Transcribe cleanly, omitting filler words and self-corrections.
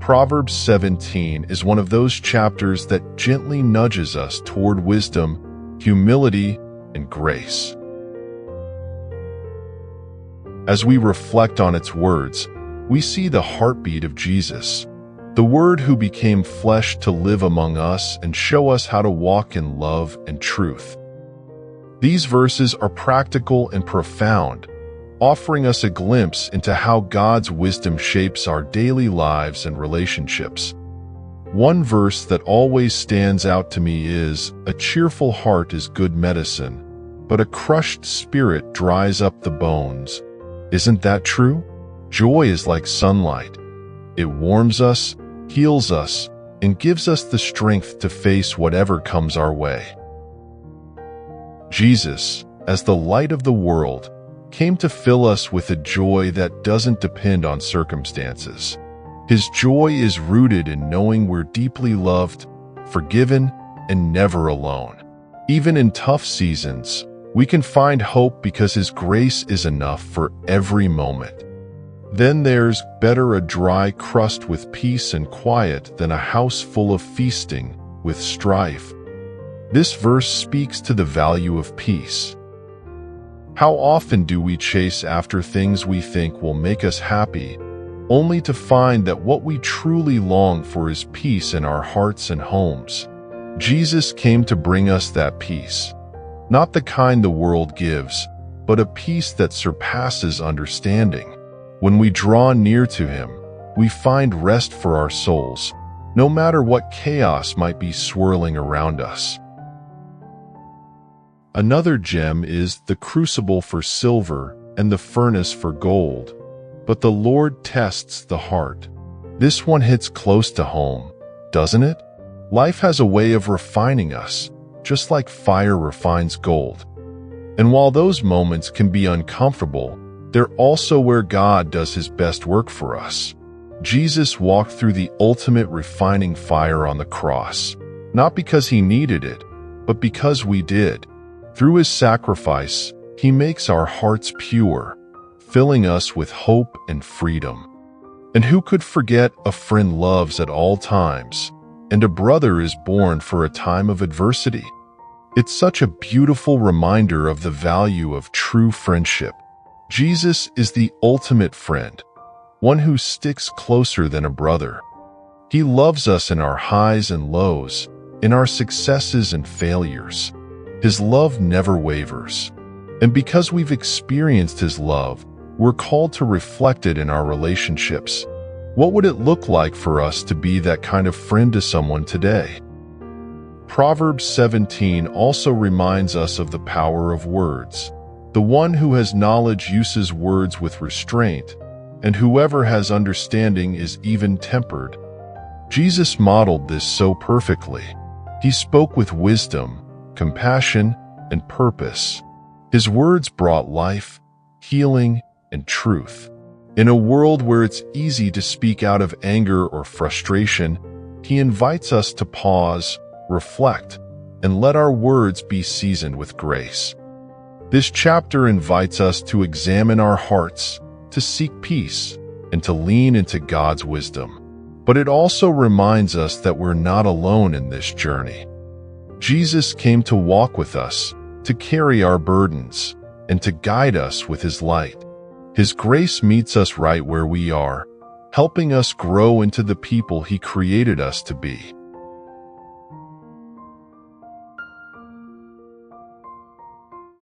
Proverbs 17 is one of those chapters that gently nudges us toward wisdom, humility, and grace. As we reflect on its words, we see the heartbeat of Jesus, the Word who became flesh to live among us and show us how to walk in love and truth. These verses are practical and profound, offering us a glimpse into how God's wisdom shapes our daily lives and relationships. One verse that always stands out to me is, "A cheerful heart is good medicine, but a crushed spirit dries up the bones." Isn't that true? Joy is like sunlight. It warms us, heals us, and gives us the strength to face whatever comes our way. Jesus, as the light of the world, came to fill us with a joy that doesn't depend on circumstances. His joy is rooted in knowing we're deeply loved, forgiven, and never alone. Even in tough seasons, we can find hope because His grace is enough for every moment. Then there's "Better a dry crust with peace and quiet than a house full of feasting with strife." This verse speaks to the value of peace. How often do we chase after things we think will make us happy, only to find that what we truly long for is peace in our hearts and homes? Jesus came to bring us that peace, not the kind the world gives, but a peace that surpasses understanding. When we draw near to Him, we find rest for our souls, no matter what chaos might be swirling around us. Another gem is "The crucible for silver and the furnace for gold, but the Lord tests the heart." This one hits close to home, doesn't it? Life has a way of refining us, just like fire refines gold. And while those moments can be uncomfortable, they're also where God does His best work for us. Jesus walked through the ultimate refining fire on the cross, not because He needed it, but because we did. Through His sacrifice, He makes our hearts pure, filling us with hope and freedom. And who could forget "A friend loves at all times, and a brother is born for a time of adversity"? It's such a beautiful reminder of the value of true friendship. Jesus is the ultimate friend, one who sticks closer than a brother. He loves us in our highs and lows, in our successes and failures. His love never wavers. And because we've experienced His love, we're called to reflect it in our relationships. What would it look like for us to be that kind of friend to someone today? Proverbs 17 also reminds us of the power of words. "The one who has knowledge uses words with restraint, and whoever has understanding is even-tempered." Jesus modeled this so perfectly. He spoke with wisdom, compassion, and purpose. His words brought life, healing, and truth. In a world where it's easy to speak out of anger or frustration, He invites us to pause, reflect, and let our words be seasoned with grace. This chapter invites us to examine our hearts, to seek peace, and to lean into God's wisdom. But it also reminds us that we're not alone in this journey. Jesus came to walk with us, to carry our burdens, and to guide us with His light. His grace meets us right where we are, helping us grow into the people He created us to be.